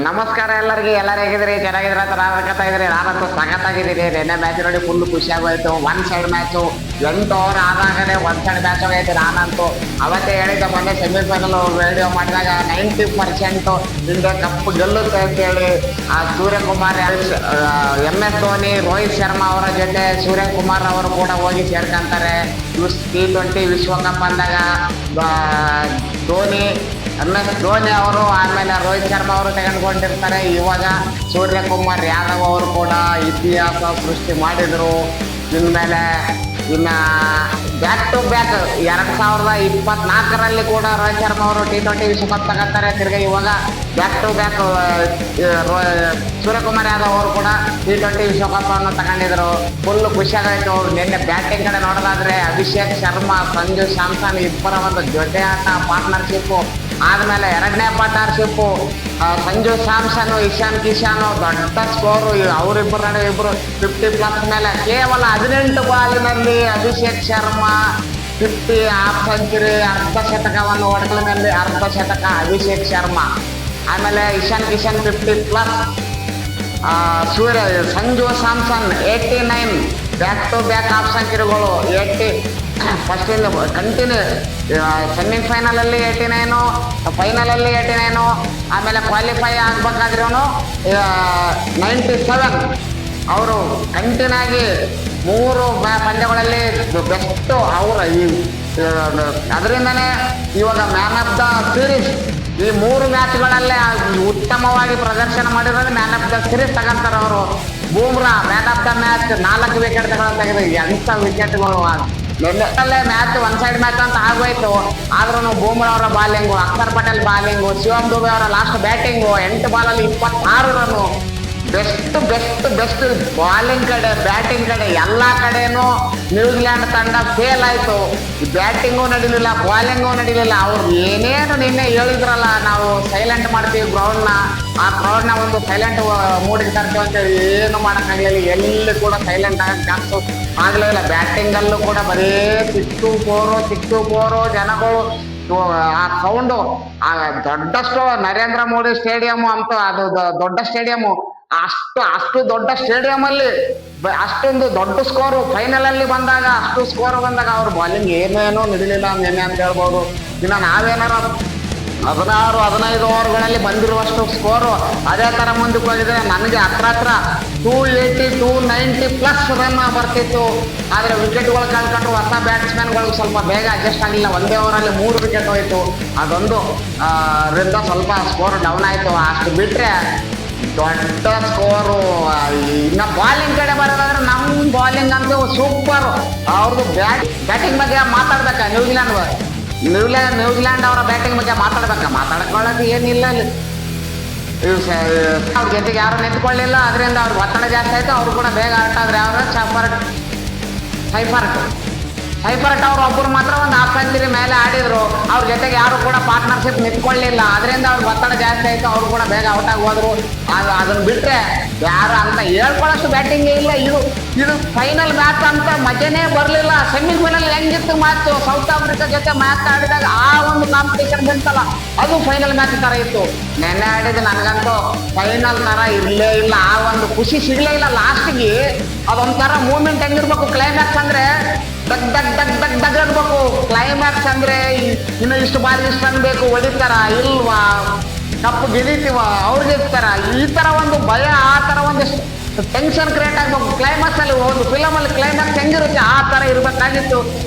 ನಮಸ್ಕಾರ ಎಲ್ಲರಿಗೆ. ಎಲ್ಲರೂ ಹೇಗಿದ್ರಿ? ಚೆನ್ನಾಗಿದ್ರ ಅಂತ ನಾನು ಅನ್ಕೋತಾ ಇದ್ರಿ. ನಾನಂತೂ ಸಖತ್ತಾಗಿದ್ದೀನಿ. ನಿನ್ನೆ ಮ್ಯಾಚ್ ನೋಡಿ ಫುಲ್ ಖುಷಿ ಆಗೋಯ್ತು. ಒನ್ ಸೈಡ್ ಮ್ಯಾಚು 8 ಓವರ್ ಆದಾಗನೇ ಒನ್ ಸೈಡ್ ಮ್ಯಾಚ್ ಆಗೈತೆ. ನಾನಂತೂ ಅವತ್ತೇ ಹೇಳಿದ್ದೆ, ಮೊನ್ನೆ ಸೆಮಿಫೈನಲ್ ವಿಡಿಯೋ ಮಾಡಿದಾಗ 90% ಇಂಡಿಯಾ ಕಪ್ ಗೆಲ್ಲುತ್ತೆ ಅಂತೇಳಿ. ಆ ಸೂರ್ಯಕುಮಾರ್, MS ಧೋನಿ, ರೋಹಿತ್ ಶರ್ಮಾ ಅವರ ಜೊತೆ ಸೂರ್ಯಕುಮಾರ್ ಅವರು ಕೂಡ ಹೋಗಿ ಸೇರ್ಕೊಂತಾರೆ. T20 ವಿಶ್ವಕಪ್ ಅಂದಾಗ ಧೋನಿ, MS ಧೋನಿ ಅವರು, ಆಮೇಲೆ ರೋಹಿತ್ ಶರ್ಮಾ ಅವರು ತೆಗೆದುಕೊಂಡಿರ್ತಾರೆ. ಇವಾಗ ಸೂರ್ಯಕುಮಾರ್ ಯಾದವ್ ಅವರು ಕೂಡ ಇತಿಹಾಸ ಸೃಷ್ಟಿ ಮಾಡಿದರು. ಇನ್ಮೇಲೆ ಬ್ಯಾಕ್ ಟು ಬ್ಯಾಕ್ 2024ರಲ್ಲಿ ಕೂಡ ರೋಹಿತ್ ಶರ್ಮಾ ಅವರು T20 ವಿಶ್ವಕಪ್ ತಗೋತಾರೆ. ತಿರ್ಗಿ ಇವಾಗ back to back Suryakumar Yadav ಅವರು ಕೂಡ T20 ವಿಶ್ವಕಪ್ ಅನ್ನು ತಗೊಂಡಿದ್ರು. ಫುಲ್ ಖುಷಿಯಾಗಾಯ್ತು. ಅವ್ರು ನಿನ್ನೆ ಬ್ಯಾಟಿಂಗ್ ಕಡೆ ನೋಡೋದಾದ್ರೆ ಅಭಿಷೇಕ್ ಶರ್ಮಾ, ಸಂಜು ಸ್ಯಾಮ್ಸನ್ ಇಬ್ಬರ ಒಂದು ಜೊತೆ ಆಟ ಪಾರ್ಟ್ನರ್ಶಿಪ್ಪು, ಆದ್ಮೇಲೆ ಎರಡನೇ ಪಾರ್ಟ್ನರ್ಶಿಪ್ಪು ಸಂಜು ಸ್ಯಾಮ್ಸನ್, ಇಶಾನ್ ಕಿಶಾನ್ ದೊಡ್ಡ ಸ್ಕೋರು. ಅವರಿಬ್ಬರು ನಡುವೆ ಇಬ್ಬರು 50+ ಮೇಲೆ ಕೇವಲ 18 ಬಾಲಿನಲ್ಲಿ ಅಭಿಷೇಕ್ ಶರ್ಮಾ 50 ಹಾಫ್ ಸೆಂಚುರಿ, ಅರ್ಧ ಶತಕವನ್ನು ಹೊಡೆದಲ್ಲಿ ಅರ್ಧ ಶತಕ ಅಭಿಷೇಕ್ ಶರ್ಮಾ. ಆಮೇಲೆ Ishan Kishan 50+, Sanju Samson 89 back to back half ಸೆಂಚುರಿಗಳು. 80 ಫಸ್ಟಿಂದ ಕಂಟಿನ್ಯೂ. ಸೆಮಿಫೈನಲಲ್ಲಿ 89, ಫೈನಲಲ್ಲಿ 89, ಆಮೇಲೆ ಕ್ವಾಲಿಫೈ ಆಗ್ಬೇಕಾದ್ರೂ 97. ಅವರು ಕಂಟಿನ್ಯೂ ಆಗಿ 3 ಪಂದ್ಯಗಳಲ್ಲಿ ಬೆಸ್ಟ್. ಅವರು ಅದರಿಂದನೇ ಇವಾಗ ಮ್ಯಾನ್ ಆಫ್ ದ ಸೀರೀಸ್. ಈ 3 ಮ್ಯಾಚ್ಗಳಲ್ಲೇ ಉತ್ತಮವಾಗಿ ಪ್ರದರ್ಶನ ಮಾಡಿರೋದು ಮ್ಯಾನ್ ಆಫ್ ದ ಸೀರೀಸ್ ತಗೊಂತಾರೆ ಅವರು. Bumrah man of the match 4 ವಿಕೆಟ್ಗಳನ್ನು ತೆಗೆದು ಎಂಥ ವಿಕೆಟ್ಗಳು. ನೆನ್ನೆಲ್ಲೇ ಮ್ಯಾಚ್ ಒನ್ ಸೈಡ್ ಮ್ಯಾಚ್ ಅಂತ ಆಗೋಯ್ತು. ಆದ್ರೂ ಬೂಮ್ರಾ ಅವರ ಬಾಲಿಂಗು, ಅಕ್ಷರ್ ಪಟೇಲ್ ಬಾಲಿಂಗು, ಶಿವಮ್ ದುಬೆ ಅವರ ಲಾಸ್ಟ್ ಬ್ಯಾಟಿಂಗು 8 ಬಾಲಲ್ಲಿ 26 ರನ್ನು. ಬೆಸ್ಟ್ ಬಾಲಿಂಗ್ ಕಡೆ, ಬ್ಯಾಟಿಂಗ್ ಕಡೆ ಎಲ್ಲ ಕಡೆನೂ ನ್ಯೂಜಿಲ್ಯಾಂಡ್ ತಂಡ ಫೇಲ್ ಆಯಿತು. ಬ್ಯಾಟಿಂಗು ನಡೀಲಿಲ್ಲ, ಬಾಲಿಂಗು ನಡೀಲಿಲ್ಲ. ಅವ್ರು ಏನೇನು ನಿನ್ನೆ ಹೇಳಿದ್ರಲ್ಲ, ನಾವು ಸೈಲೆಂಟ್ ಮಾಡ್ತೀವಿ ಗ್ರೌಂಡ್ನ, ಆ ಗ್ರೌಂಡ್ನ ಒಂದು ಸೈಲೆಂಟ್ ಮೂಡಿಗೆ ತರ್ತೀವಿ ಅಂತೇಳಿ ಏನು ಮಾಡೋಕ್ಕಾಗಲಿಲ್ಲ. ಎಲ್ಲಿ ಕೂಡ ಸೈಲೆಂಟ್ ಆಗಕ್ಕೆ ಚಾನ್ಸು ಆಗಲಿಲ್ಲ. ಬ್ಯಾಟಿಂಗಲ್ಲೂ ಕೂಡ ಬರೀ ಸಿಕ್ಸು ಫೋರು ಜನಗಳು. ಆ ಸೌಂಡು, ಆ ದೊಡ್ಡಷ್ಟು ನರೇಂದ್ರ ಮೋದಿ ಸ್ಟೇಡಿಯಂ ಅಂತ, ಅದು ದೊಡ್ಡ ಸ್ಟೇಡಿಯಮು. ಅಷ್ಟು ದೊಡ್ಡ ಸ್ಟೇಡಿಯಂ ಅಲ್ಲಿ ಅಷ್ಟೊಂದು ದೊಡ್ಡ ಸ್ಕೋರು ಫೈನಲ್ ಅಲ್ಲಿ ಬಂದಾಗ, ಅಷ್ಟು ಸ್ಕೋರ್ ಬಂದಾಗ ಅವ್ರ ಬಾಲಿಂಗ್ ಏನೇನೋ ನಡೀಲಿಲ್ಲ ನೆನ್ನೆ ಅಂತ ಹೇಳ್ಬೋದು. ಇನ್ನು ನಾವೇನಾರ 16-15 ಓವರ್ಗಳಲ್ಲಿ ಬಂದಿರುವಷ್ಟು ಸ್ಕೋರು ಅದೇ ಥರ ಮುಂದಕ್ಕೆ ಹೋಗಿದ್ರೆ ನನಗೆ ಹತ್ರ 280 290+ ರನ್ ಬರ್ತಿತ್ತು. ಆದರೆ ವಿಕೆಟ್ಗಳು ಕಳ್ಕೊಂಡ್ರು. ಹೊಸ ಬ್ಯಾಟ್ಸ್ಮನ್ಗಳಿಗೆ ಸ್ವಲ್ಪ ಬೇಗ ಅಡ್ಜಸ್ಟ್ ಆಗಲಿಲ್ಲ. ಒಂದೇ ಓವರಲ್ಲಿ 3 ವಿಕೆಟ್ ಹೋಯಿತು. ಅದೊಂದು ರಿಂದ ಸ್ವಲ್ಪ ಸ್ಕೋರ್ ಡೌನ್ ಆಯಿತು. ಅಷ್ಟು ಬಿಟ್ಟರೆ ದೊಡ್ಡ ಸ್ಕೋರು. ಇನ್ನು ಬಾಲಿಂಗ್ ಕಡೆ ಬರೋದಾದ್ರೆ ನಮ್ಮ ಬಾಲಿಂಗ್ ಅಂತೂ ಸೂಪರ್. ಅವ್ರದ್ದು ಬ್ಯಾಟಿಂಗ್ ಬಗ್ಗೆ ಮಾತಾಡ್ಬೇಕಾ? ನ್ಯೂಜಿಲ್ಯಾಂಡ್ ಅವರ ಬ್ಯಾಟಿಂಗ್ ಬಗ್ಗೆ ಮಾತಾಡ್ಕೊಳ್ಳೋದು ಏನಿಲ್ಲ. ಅಲ್ಲಿ ಅವ್ರ ಜೊತೆಗೆ ಯಾರು ನಿಂತ್ಕೊಳ್ಳಿಲ್ಲ. ಅದರಿಂದ ಅವ್ರಿಗೆ ಒತ್ತಡ ಜಾಸ್ತಿ ಆಯಿತು. ಅವರು ಕೂಡ ಬೇಗ ಔಟ್ ಆದ್ರೆ ಅವರು ಸೈಫರ್ಟ್ ಅವರು ಒಬ್ಬರು ಮಾತ್ರ ಒಂದು ಹಾಫ್ ಸೆಂಚುರಿ ಮೇಲೆ ಆಡಿದ್ರು. ಅವ್ರ ಜೊತೆಗೆ ಯಾರು ಕೂಡ ಪಾರ್ಟ್ನರ್ಶಿಪ್ ನಿಂತ್ಕೊಳ್ಳಿಲ್ಲ. ಅದರಿಂದ ಅವ್ರಿಗೆ ಒತ್ತಡ ಜಾಸ್ತಿ ಆಯಿತು. ಅವರು ಕೂಡ ಬೇಗ ಔಟ್ ಆಗಿ ಹೋದ್ರು. ಅದನ್ನು ಬಿಟ್ಟರೆ ಯಾರು ಅಂತ ಹೇಳ್ಕೊಳ್ಳೋಷ್ಟು ಬ್ಯಾಟಿಂಗೇ ಇಲ್ಲ. ಇದು ಫೈನಲ್ ಮ್ಯಾಚ್ ಅಂತ ಮಜನೇ ಬರಲಿಲ್ಲ. ಸೆಮಿಫೈನಲ್ ಹೆಂಗಿತ್ತು ಮ್ಯಾಚ್, ಸೌತ್ ಆಫ್ರಿಕಾ ಜೊತೆ ಮ್ಯಾಚ್ ಆಡಿದಾಗ ಆ ಒಂದು ಕಾಂಪಿಟೇಷನ್ ಬಂತಲ್ಲ, ಅದು ಫೈನಲ್ ಮ್ಯಾಚ್ ಥರ ಇತ್ತು. ನೆನ್ನೆ ಆಡಿದ ನನಗಂತೂ ಫೈನಲ್ ಥರ ಇರಲೇ ಇಲ್ಲ. ಆ ಒಂದು ಖುಷಿ ಸಿಗಲೇ ಇಲ್ಲ. ಲಾಸ್ಟಿಗೆ ಅದೊಂಥರ ಮೂಮೆಂಟ್ ಹೆಂಗಿರ್ಬೇಕು, ಕ್ಲೈಮ್ಯಾಕ್ಸ್ ಅಂದರೆ ದಗ್ ಅನ್ಬೇಕು. ಕ್ಲೈಮ್ಯಾಕ್ಸ್ ಅಂದ್ರೆ ಇನ್ನು ಇಷ್ಟು ಬಾರಿ ಇಷ್ಟು ಅನ್ಬೇಕು, ಹೊಡಿತಾರ ಇಲ್ವಾ, ಕಪ್ಪು ಗೆದೀತೀವ, ಅವ್ರು ಗೆಲ್ತಾರ, ಈ ತರ ಒಂದು ಭಯ, ಆ ತರ ಒಂದು ಟೆನ್ಷನ್ ಕ್ರಿಯೇಟ್ ಆಗ್ಬೇಕು. ಕ್ಲೈಮ್ಯಾಕ್ಸ್ ಅಲ್ಲಿ ಒಂದು ಫಿಲಮ್ ಅಲ್ಲಿ ಕ್ಲೈಮ್ಯಾಕ್ಸ್ ಹೆಂಗಿರುತ್ತೆ ಆ ತರ ಇರ್ಬೇಕಾಗಿತ್ತು.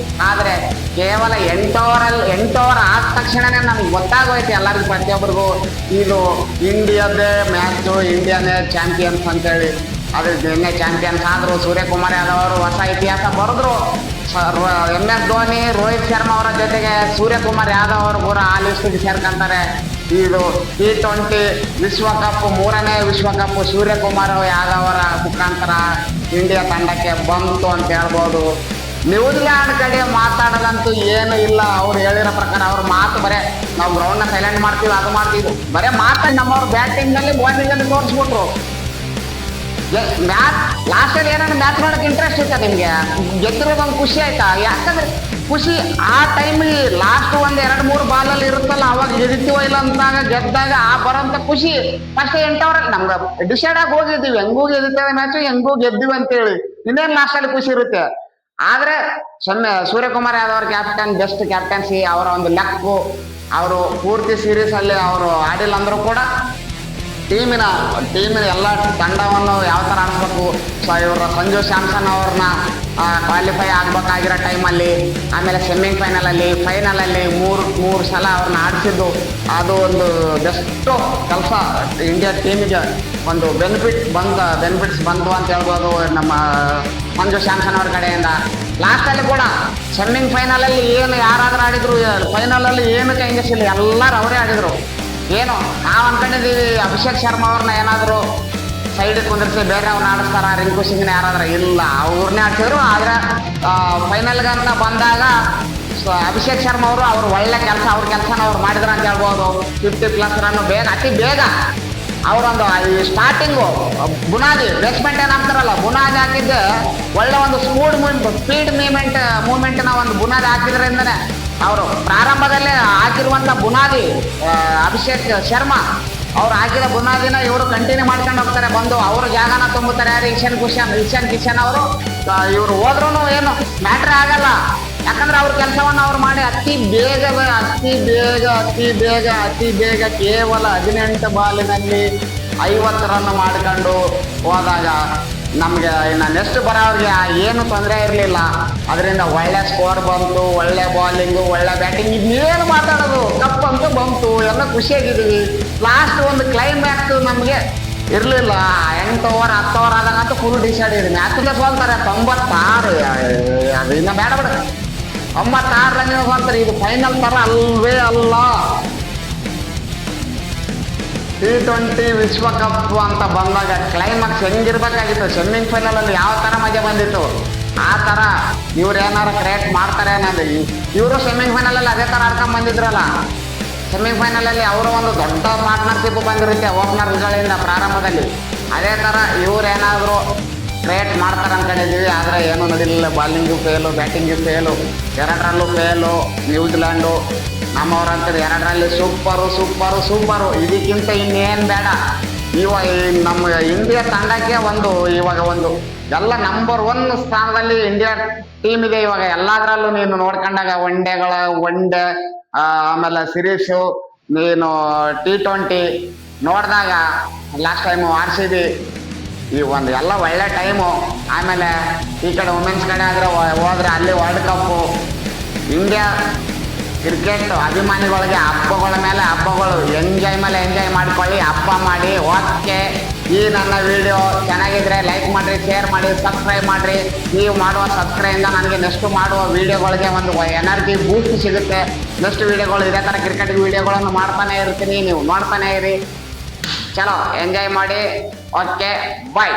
ಆದ್ರೆ ಕೇವಲ 8 ಓವರ್ ಆದ ತಕ್ಷಣನೇ ನಮ್ಗೆ ಗೊತ್ತಾಗೋಯ್ತು ಎಲ್ಲರಿಗೂ, ಪ್ರತಿಯೊಬ್ಬರಿಗೂ ಇದು ಇಂಡಿಯಾದೇ ಮ್ಯಾಚು, ಇಂಡಿಯಾನೇ ಚಾಂಪಿಯನ್ಸ್ ಅಂತೇಳಿ. ಅದು ನಿನ್ನೆ ಚಾಂಪಿಯನ್ಸ್ ಆದ್ರು. ಸೂರ್ಯಕುಮಾರ್ ಯಾದವ್ ಅವರು ಹೊಸ ಇತಿಹಾಸ ಬರೆದ್ರು. MS ಧೋನಿ, ರೋಹಿತ್ ಶರ್ಮಾ ಅವರ ಜೊತೆಗೆ ಸೂರ್ಯಕುಮಾರ್ ಯಾದವ್ ಅವರು ಕೂಡ ಆ ಲಿಸ್ಟಿಗೆ ಸೇರ್ಕೊಂತಾರೆ. ಇದು T20 ವಿಶ್ವಕಪ್, 3ನೇ ವಿಶ್ವಕಪ್ ಸೂರ್ಯಕುಮಾರ್ ಯಾದವ್ ಅವರ ಮುಖಾಂತರ ಇಂಡಿಯಾ ತಂಡಕ್ಕೆ ಬಂತು ಅಂತ ಹೇಳ್ಬೋದು. ನ್ಯೂಜಿಲ್ಯಾಂಡ್ ಕಡೆ ಮಾತಾಡೋದಂತೂ ಏನು ಇಲ್ಲ. ಅವ್ರು ಹೇಳಿರೋ ಪ್ರಕಾರ ಅವ್ರ ಮಾತು ಬರೇ ನಾವು ಗ್ರೌಂಡ್ನ ಸೈಲೆಂಟ್ ಮಾಡ್ತೀವಿ, ಅದು ಮಾಡ್ತೀವಿ, ಬರೇ ಮಾತಾಡಿ ನಮ್ಮವ್ರ ಬ್ಯಾಟಿಂಗಲ್ಲಿ ಬಾಲಿಂಗಲ್ಲಿ ತೋರಿಸ್ಬಿಟ್ರು. ಮ್ಯಾಚ್ ಲಾಸ್ಟಲ್ಲಿ ಏನಾದ್ರು ಮ್ಯಾಚ್ ನೋಡೋಕೆ ಇಂಟ್ರೆಸ್ಟ್ ಇತ್ತಾ ನಿಮಗೆ? ಗೆದ್ದಿರೋದೊಂದು ಖುಷಿ ಆಯ್ತಾ? ಯಾಕಂದ್ರೆ ಖುಷಿ ಆ ಟೈಮಿಗೆ ಲಾಸ್ಟ್ ಒಂದ್ 2-3 ಬಾಲಲ್ಲಿ ಇರುತ್ತಲ್ಲ, ಅವಾಗ ಗೆದಿತೀವೋ ಇಲ್ಲ ಅಂತಾಗ ಗೆದ್ದಾಗ ಆ ಬರೋಂತ ಖುಷಿ ಫಸ್ಟ್ 8 ಓವರ್ ನಮ್ಗೆ ಡಿಸೈಡ್ ಆಗಿ ಹೋಗಿದ್ದೀವಿ, ಹೆಂಗೂ ಗೆದಿತೇವೆ ಮ್ಯಾಚ್, ಹೆಂಗೂ ಗೆದ್ದಿವಿ ಅಂತೇಳಿ. ಇನ್ನೇನ್ ಲಾಸ್ಟ್ ಅಲ್ಲಿ ಖುಷಿ ಇರುತ್ತೆ. ಆದ್ರೆ ಸೂರ್ಯಕುಮಾರ್ ಯಾದವ್ ಅವ್ರ ಕ್ಯಾಪ್ಟನ್, ಬೆಸ್ಟ್ ಕ್ಯಾಪ್ಟನ್ಸಿ, ಅವರ ಒಂದು ಲೆಕ್ಕು, ಅವರು ಪೂರ್ತಿ ಸೀರೀಸ್ ಅಲ್ಲಿ ಅವರು ಆಡಿಲ್ಲ ಅಂದ್ರೂ ಕೂಡ ಟೀಮಿನ ಎಲ್ಲ ತಂಡವನ್ನು ಯಾವ ಥರ ಆಡಿಸ್ಬೇಕು, ಇವರು ಸಂಜು ಸ್ಯಾಮ್ಸನ್ ಅವ್ರನ್ನ ಕ್ವಾಲಿಫೈ ಆಗ್ಬೇಕಾಗಿರೋ ಟೈಮಲ್ಲಿ, ಆಮೇಲೆ ಸೆಮಿಫೈನಲಲ್ಲಿ, ಫೈನಲಲ್ಲಿ ಮೂರು ಸಲ ಅವ್ರನ್ನ ಆಡಿಸಿದ್ದು, ಅದು ಒಂದು ಬೆಸ್ಟು ಕೆಲಸ. ಇಂಡಿಯಾ ಟೀಮಿಗೆ ಒಂದು ಬೆನಿಫಿಟ್ಸ್ ಬಂತು ಅಂತ ಹೇಳ್ಬೋದು ನಮ್ಮ ಸಂಜು ಸ್ಯಾಮ್ಸನ್ ಅವ್ರ ಕಡೆಯಿಂದ. ಲಾಸ್ಟಲ್ಲಿ ಕೂಡ ಸೆಮಿಫೈನಲಲ್ಲಿ ಏನು ಯಾರಾದ್ರೂ ಆಡಿದ್ರು, ಫೈನಲಲ್ಲಿ ಏನು ಚೇಂಜಸ್ ಇಲ್ಲ, ಎಲ್ಲರೂ ಅವರೇ ಆಡಿದರು. ಏನು ನಾವು ಅನ್ಕೊಂಡಿದ್ದೀವಿ ಅಭಿಷೇಕ್ ಶರ್ಮಾ ಅವ್ರನ್ನ ಏನಾದರೂ ಸೈಡ್ ಕುಂದಿರಿಸಿ ಬೇರೆ ಅವ್ರನ್ನ ಆಡಿಸ್ತಾರ, ರಿಂಕು ಸಿಂಗ್ನ ಯಾರಾದ್ರೂ, ಇಲ್ಲ ಅವ್ರನ್ನೇ ಆಡ್ಸಿದ್ರು. ಆದ್ರೆ ಫೈನಲ್ಗಂತ ಬಂದಾಗ ಅಭಿಷೇಕ್ ಶರ್ಮಾ ಅವರು ಒಳ್ಳೆ ಕೆಲಸ, ಅವ್ರ ಕೆಲಸನ ಅವ್ರು ಮಾಡಿದ್ರು ಅಂತ ಹೇಳ್ಬೋದು. 50+ ರನ್ ಅತಿ ಬೇಗ ಅವರೊಂದು ಈ ಸ್ಟಾರ್ಟಿಂಗು ಬುನಾದಿ ಬೇಸ್ಮೆಂಟ್ ಏನಾಗ್ತಾರಲ್ಲ, ಬುನಾದಿ ಹಾಕಿದ್ದೆ ಒಳ್ಳೆ ಒಂದು ಸ್ಪೀಡ್ ಮೂವ್ಮೆಂಟ್ನ ಒಂದು ಬುನಾದಿ ಹಾಕಿದ್ರಿಂದನೇ ಅವರು ಪ್ರಾರಂಭದಲ್ಲೇ ಹಾಕಿರುವಂಥ ಬುನಾದಿ ಅಭಿಷೇಕ್ ಶರ್ಮಾ ಅವ್ರು ಹಾಕಿದ ಬುನಾದಿನ ಇವರು ಕಂಟಿನ್ಯೂ ಮಾಡ್ಕೊಂಡು ಹೋಗ್ತಾರೆ, ಬಂದು ಅವ್ರ ಜಾಗನ ತುಂಬುತ್ತಾರೆ. ಯಾರು ಇಶಾನ್ ಕಿಶನ್ ಅವರು ಇವರು ಹೋದ್ರೂ ಏನು ಮ್ಯಾಟ್ರೇ ಆಗಲ್ಲ, ಯಾಕಂದ್ರೆ ಅವ್ರ ಕೆಲಸವನ್ನು ಅವ್ರು ಮಾಡಿ ಅತಿ ಬೇಗ ಕೇವಲ 18 ಬಾಲಿನಲ್ಲಿ 50 ರನ್ ಮಾಡ್ಕೊಂಡು ಹೋದಾಗ ನಮಗೆ ಇನ್ನು ನೆಕ್ಸ್ಟ್ ಬರೋವ್ರಿಗೆ ಏನು ತೊಂದರೆ ಇರಲಿಲ್ಲ. ಅದರಿಂದ ಒಳ್ಳೆ ಸ್ಕೋರ್ ಬಂತು, ಒಳ್ಳೆ ಬಾಲಿಂಗು, ಒಳ್ಳೆ ಬ್ಯಾಟಿಂಗ್, ಇನ್ನೇನು ಮಾತಾಡೋದು, ಕಪ್ ಅಂತೂ ಬಂತು, ಎಲ್ಲ ಖುಷಿಯಾಗಿದ್ದೀವಿ. ಲಾಸ್ಟ್ ಒಂದು ಕ್ಲೈಮ್ಯಾಕ್ಸ್ ನಮಗೆ ಇರಲಿಲ್ಲ. 8 ಓವರ್ 10 ಓವರ್ ಆದಾಗಂತೂ ಫುಲ್ ಡಿಸೈಡ್ ಇದೆ, ಮ್ಯಾಚ್ಗೆ ಸೋಲ್ತಾರೆ 96. ಅದು ಇನ್ನು ಬೇಡ 96 ರನ್ನಿಗೆ ಸೋಲ್ತಾರೆ. ಇದು ಫೈನಲ್ ಥರ ಅಲ್ವೇ ಅಲ್ಲ. T20 ವಿಶ್ವಕಪ್ ಅಂತ ಬಂದಾಗ ಕ್ಲೈಮ್ಯಾಕ್ಸ್ ಹೆಂಗಿರ್ಬೇಕಾಗಿತ್ತು, ಸೆಮಿಫೈನಲಲ್ಲಿ ಯಾವ ಥರ ಮಜಾ ಬಂದಿತ್ತು, ಆ ಥರ ಇವ್ರು ಏನಾರು ಕ್ರಿಯೇಟ್ ಮಾಡ್ತಾರೆ ಅನ್ನೋದು. ಇವರು ಸೆಮಿಫೈನಲಲ್ಲಿ ಅದೇ ಥರ ಆಡ್ಕೊಂಡು ಬಂದಿದ್ರಲ್ಲ, ಸೆಮಿಫೈನಲಲ್ಲಿ ಅವರು ಒಂದು ದೊಡ್ಡ ಪಾರ್ಟ್ನರ್ಶಿಪ್ ಬಂದಿರುತ್ತೆ ಓಪನರ್ಗಳಿಂದ ಪ್ರಾರಂಭದಲ್ಲಿ. ಅದೇ ಥರ ಇವ್ರು ಏನಾದರೂ ಕ್ರಿಯೇಟ್ ಮಾಡ್ತಾರೆ ಅಂದ್ಕೊಂಡಿದ್ದೀವಿ. ಆದರೆ ಏನೂ ನಡೀಲಿಲ್ಲ, ಬಾಲಿಂಗು ಫೇಲು, ಬ್ಯಾಟಿಂಗು ಫೇಲು, 2ರಲ್ಲೂ ಫೇಲು. ನ್ಯೂಜಿಲ್ಯಾಂಡು ನಮ್ಮವ್ರಂತಾರೆ 2ರಲ್ಲಿ ಸೂಪರು. ಇದಕ್ಕಿಂತ ಇನ್ನೇನು ಬೇಡ. ಇವಾಗ ನಮ್ಮ ಇಂಡಿಯಾ ತಂಡಕ್ಕೆ ಇವಾಗ ಎಲ್ಲ ನಂಬರ್ 1 ಸ್ಥಾನದಲ್ಲಿ ಇಂಡಿಯಾ ಟೀಮ್ ಇದೆ ಇವಾಗ. ಎಲ್ಲದರಲ್ಲೂ ನೀನು ನೋಡ್ಕೊಂಡಾಗ ಒನ್ ಡೇ ಆಮೇಲೆ ಸಿರೀಸು, ನೀನು T20 ನೋಡಿದಾಗ ಲಾಸ್ಟ್ ಟೈಮು RCB ಈ ಎಲ್ಲ ಒಳ್ಳೆ ಟೈಮು. ಆಮೇಲೆ ಈ ಕಡೆ ವುಮೆನ್ಸ್ ಕಡೆ ಆದರೆ ಹೋದ್ರೆ ಅಲ್ಲಿ ವರ್ಲ್ಡ್ ಕಪ್ಪು. ಇಂಡಿಯಾ ಕ್ರಿಕೆಟ್ ಅಭಿಮಾನಿಗಳಿಗೆ ಹಬ್ಬಗಳ ಮೇಲೆ ಹಬ್ಬಗಳು, ಎಂಜಾಯ್ ಮಾಡ್ಕೊಳ್ಳಿ, ಹಬ್ಬ ಮಾಡಿ. ಓಕೆ, ಈ ನನ್ನ ವಿಡಿಯೋ ಚೆನ್ನಾಗಿದ್ರೆ ಲೈಕ್ ಮಾಡಿರಿ, ಶೇರ್ ಮಾಡಿ, ಸಬ್ಸ್ಕ್ರೈಬ್ ಮಾಡಿರಿ. ನೀವು ಮಾಡುವ ಸಬ್ಸ್ಕ್ರೈಬಿಂದ ನನಗೆ ನೆಕ್ಸ್ಟ್ ಮಾಡುವ ವಿಡಿಯೋಗಳಿಗೆ ಒಂದು ಎನರ್ಜಿ ಬೂಸ್ಟ್ ಸಿಗುತ್ತೆ. ನೆಕ್ಸ್ಟ್ ವಿಡಿಯೋಗಳು ಇದೇ ಥರ ಕ್ರಿಕೆಟ್ ವಿಡಿಯೋಗಳನ್ನು ಮಾಡ್ತಾನೆ ಇರ್ತೀನಿ, ನೀವು ನೋಡ್ತಾನೆ ಇರಿ. ಚಲೋ ಎಂಜಾಯ್ ಮಾಡಿ. ಓಕೆ, ಬಾಯ್.